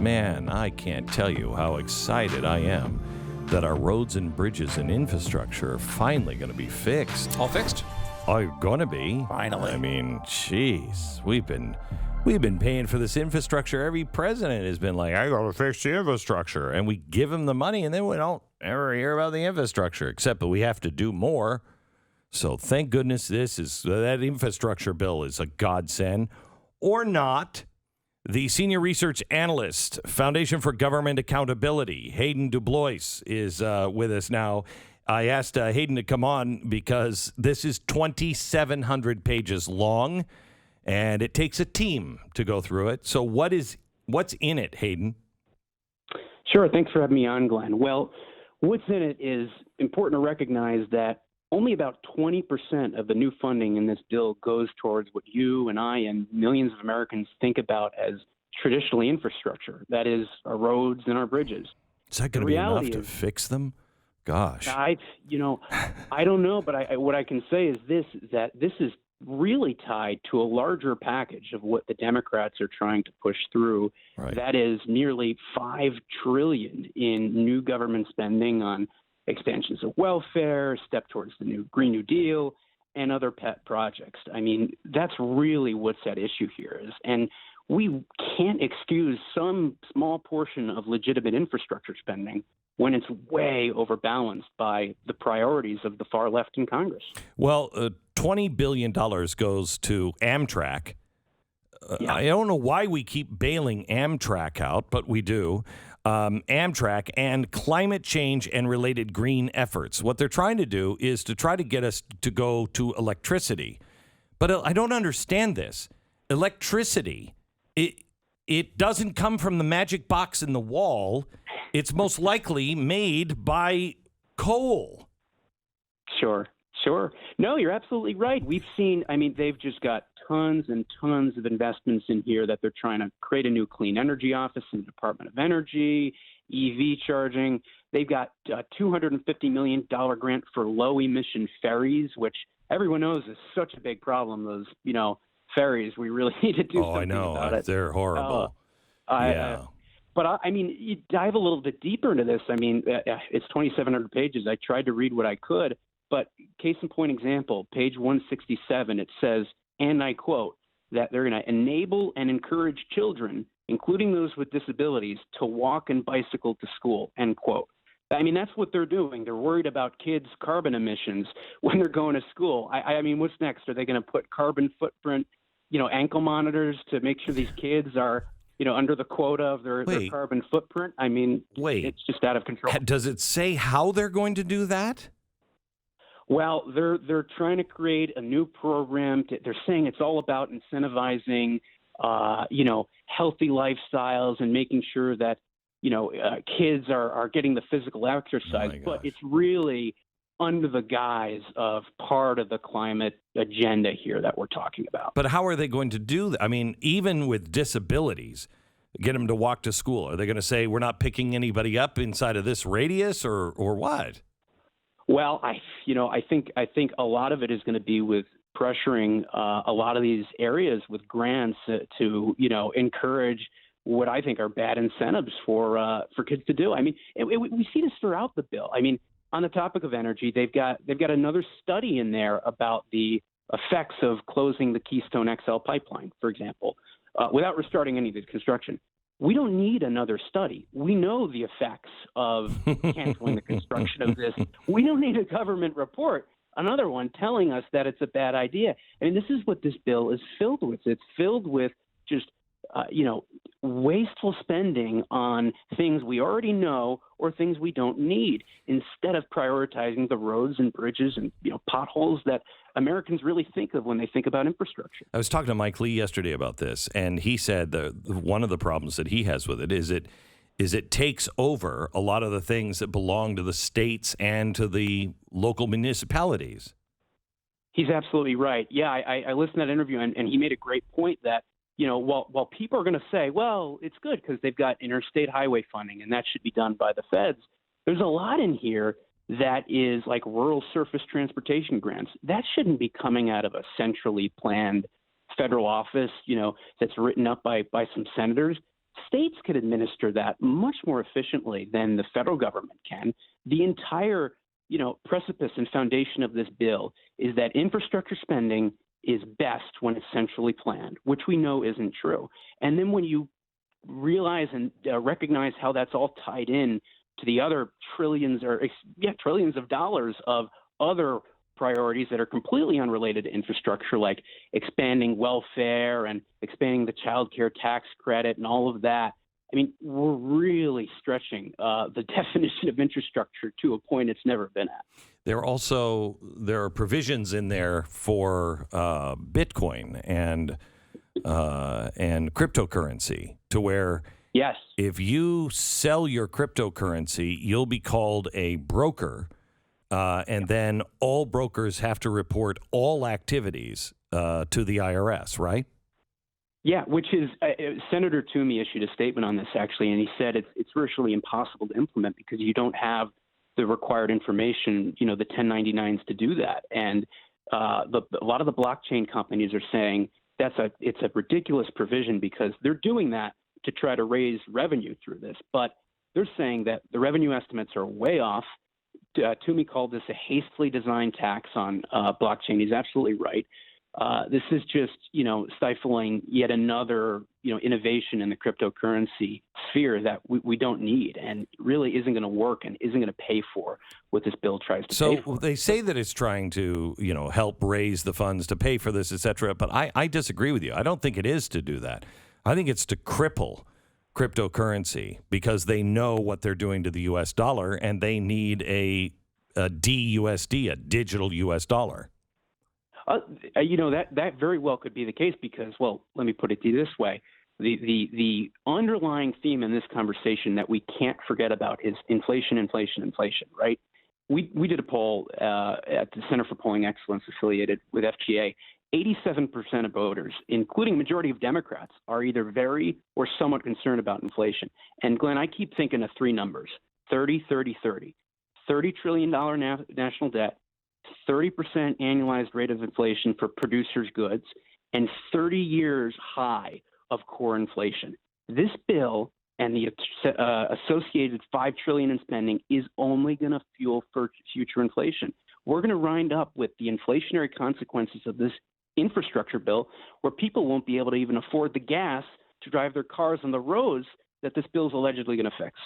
man, I can't tell you how excited I am that our roads and bridges and infrastructure are finally going to be fixed. All fixed? Are going to be. Finally. I mean, jeez, we've been paying for this infrastructure. Every president has been like, I got to fix the infrastructure. And we give them the money, and then we don't ever hear about the infrastructure, except that we have to do more. So thank goodness that infrastructure bill is a godsend. Or not. The senior research analyst, Foundation for Government Accountability, Hayden Dublois, is with us now. I asked Hayden to come on because this is 2,700 pages long, and it takes a team to go through it. So what's in it, Hayden? Sure. Thanks for having me on, Glenn. Well, what's in it is important to recognize that only about 20% of the new funding in this bill goes towards what you and I and millions of Americans think about as traditionally infrastructure. That is our roads and our bridges. Is that going to be enough to fix them? Gosh. I don't know, but what I can say is that this is really tied to a larger package of what the Democrats are trying to push through. Right. That is nearly $5 trillion in new government spending on expansions of welfare, step towards the new Green New Deal, and other pet projects. I mean, that's really what's at issue here. And we can't excuse some small portion of legitimate infrastructure spending when it's way overbalanced by the priorities of the far left in Congress. Well, $20 billion goes to Amtrak. Yeah. I don't know why we keep bailing Amtrak out, but we do. Amtrak and climate change and related green efforts. What they're trying to do is to try to get us to go to electricity. But I don't understand this. Electricity, it doesn't come from the magic box in the wall. It's most likely made by coal. Sure. No, you're absolutely right. We've seen, they've just got tons and tons of investments in here that they're trying to create a new clean energy office in the Department of Energy, EV charging. They've got a $250 million grant for low emission ferries, which everyone knows is such a big problem. Those, ferries, we really need to do something about it. They're horrible. But you dive a little bit deeper into this. It's 2,700 pages. I tried to read what I could. But case in point example, page 167, it says, and I quote, that they're going to enable and encourage children, including those with disabilities, to walk and bicycle to school, end quote. That's what they're doing. They're worried about kids' carbon emissions when they're going to school. What's next? Are they going to put carbon footprint, ankle monitors to make sure these kids are, under the quota of their carbon footprint? It's just out of control. Does it say how they're going to do that? Well, they're trying to create a new program. They're saying it's all about incentivizing, healthy lifestyles and making sure that, kids are getting the physical exercise. But it's really under the guise of part of the climate agenda here that we're talking about. But how are they going to do that? Even with disabilities, get them to walk to school. Are they going to say we're not picking anybody up inside of this radius or what? Well, I think a lot of it is going to be with pressuring a lot of these areas with grants to encourage what I think are bad incentives for kids to do. We see this throughout the bill. On the topic of energy, they've got another study in there about the effects of closing the Keystone XL pipeline, for example, without restarting any of the construction. We don't need another study. We know the effects of canceling the construction of this. We don't need a government report, another one telling us that it's a bad idea. This is what this bill is filled with. It's filled with just, wasteful spending on things we already know or things we don't need, instead of prioritizing the roads and bridges and, potholes that Americans really think of when they think about infrastructure. I was talking to Mike Lee yesterday about this, and he said one of the problems that he has with it is it takes over a lot of the things that belong to the states and to the local municipalities. He's absolutely right. Yeah, I listened to that interview, and he made a great point that, while people are going to say, well, it's good because they've got interstate highway funding and that should be done by the feds, there's a lot in here that is like rural surface transportation grants. That shouldn't be coming out of a centrally planned federal office, that's written up by some senators. States could administer that much more efficiently than the federal government can. The entire, precipice and foundation of this bill is that infrastructure spending is best when it's centrally planned, which we know isn't true. And then when you realize and recognize how that's all tied in to the other trillions of dollars of other priorities that are completely unrelated to infrastructure, like expanding welfare and expanding the child care tax credit and all of that. I mean, we're really stretching the definition of infrastructure to a point it's never been at. There are provisions in there for Bitcoin and cryptocurrency, to where yes, if you sell your cryptocurrency, you'll be called a broker. And then all brokers have to report all activities to the IRS, right? Yeah, which is Senator Toomey issued a statement on this, actually, and he said it's virtually impossible to implement because you don't have the required information, the 1099s to do that. And a lot of the blockchain companies are saying it's a ridiculous provision because they're doing that to try to raise revenue through this. But they're saying that the revenue estimates are way off. Toomey called this a hastily designed tax on blockchain. He's absolutely right. This is just, stifling yet another, innovation in the cryptocurrency sphere that we don't need and really isn't going to work and isn't going to pay for what this bill tries to pay for. So they say that it's trying to, help raise the funds to pay for this, et cetera. But I disagree with you. I don't think it is to do that. I think it's to cripple cryptocurrency because they know what they're doing to the U.S. dollar and they need a DUSD, a digital U.S. dollar. That very well could be the case because, well, let me put it to you this way. The underlying theme in this conversation that we can't forget about is inflation, right? We did a poll at the Center for Polling Excellence affiliated with FGA. 87% of voters, including a majority of Democrats, are either very or somewhat concerned about inflation. And Glenn, I keep thinking of three numbers: 30, 30, 30. $30 trillion national debt, 30% annualized rate of inflation for producers' goods, and 30 years high of core inflation. This bill and the associated $5 trillion in spending is only going to fuel future inflation. We're going to wind up with the inflationary consequences of this infrastructure bill, where people won't be able to even afford the gas to drive their cars on the roads that this bill is allegedly going to fix.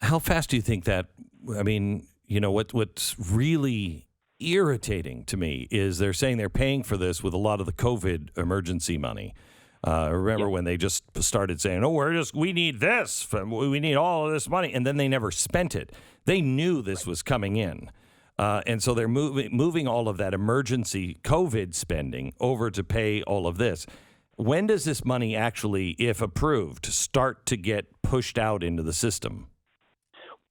How fast do you think that? I mean, what's really irritating to me is they're saying they're paying for this with a lot of the COVID emergency money. Remember when they just started saying, we need this, we need all of this money, and then they never spent it. They knew this was coming in. And so they're moving all of that emergency COVID spending over to pay all of this. When does this money actually, if approved, start to get pushed out into the system?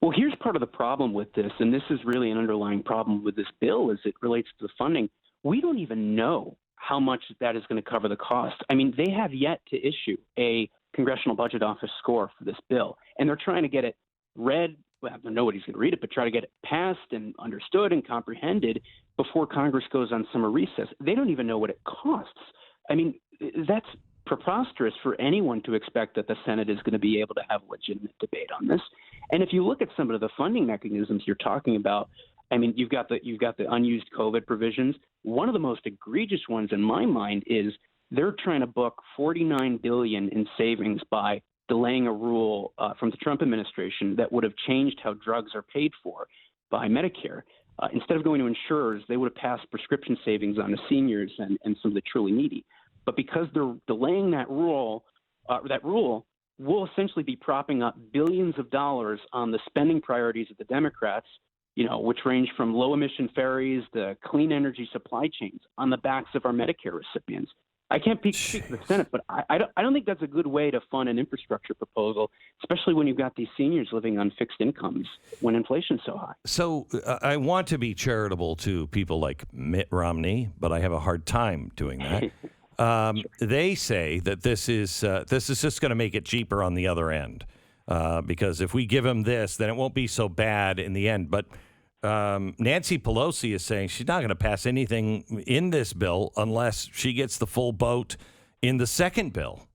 Well, here's part of the problem with this, and this is really an underlying problem with this bill as it relates to the funding. We don't even know how much that is going to cover the cost. I mean, they have yet to issue a Congressional Budget Office score for this bill, and they're trying to get it read. Well, nobody's going to read it, but try to get it passed and understood and comprehended before Congress goes on summer recess. They don't even know what it costs. I mean, that's preposterous for anyone to expect that the Senate is going to be able to have legitimate debate on this. And if you look at some of the funding mechanisms you're talking about, I mean, you've got the unused COVID provisions. One of the most egregious ones in my mind is they're trying to book $49 billion in savings by delaying a rule from the Trump administration that would have changed how drugs are paid for by Medicare. Instead of going to insurers, they would have passed prescription savings on to seniors and some of the truly needy. But because they're delaying that rule will essentially be propping up billions of dollars on the spending priorities of the Democrats, which range from low-emission ferries to clean energy supply chains on the backs of our Medicare recipients. I can't speak for the Senate, but I don't think that's a good way to fund an infrastructure proposal, especially when you've got these seniors living on fixed incomes when inflation's so high. So I want to be charitable to people like Mitt Romney, but I have a hard time doing that. They say that this is just going to make it cheaper on the other end, because if we give them this, then it won't be so bad in the end. But Nancy Pelosi is saying she's not going to pass anything in this bill unless she gets the full vote in the second bill.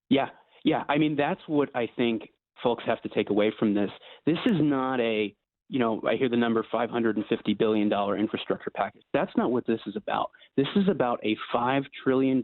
Yeah. Yeah, I mean, that's what I think folks have to take away from this. This is not a, I hear the number $550 billion infrastructure package. That's not what this is about. This is about a $5 trillion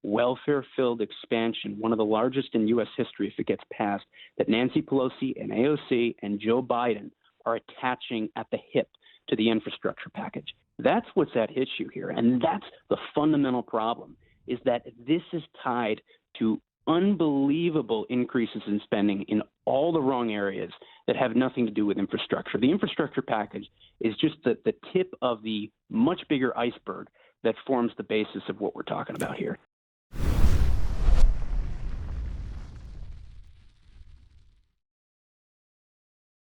welfare-filled expansion, one of the largest in U.S. history if it gets passed, that Nancy Pelosi and AOC and Joe Biden are attaching at the hip to the infrastructure package. That's what's at issue here. And that's the fundamental problem, is that this is tied to unbelievable increases in spending in all the wrong areas that have nothing to do with infrastructure. The infrastructure package is just the tip of the much bigger iceberg that forms the basis of what we're talking about here.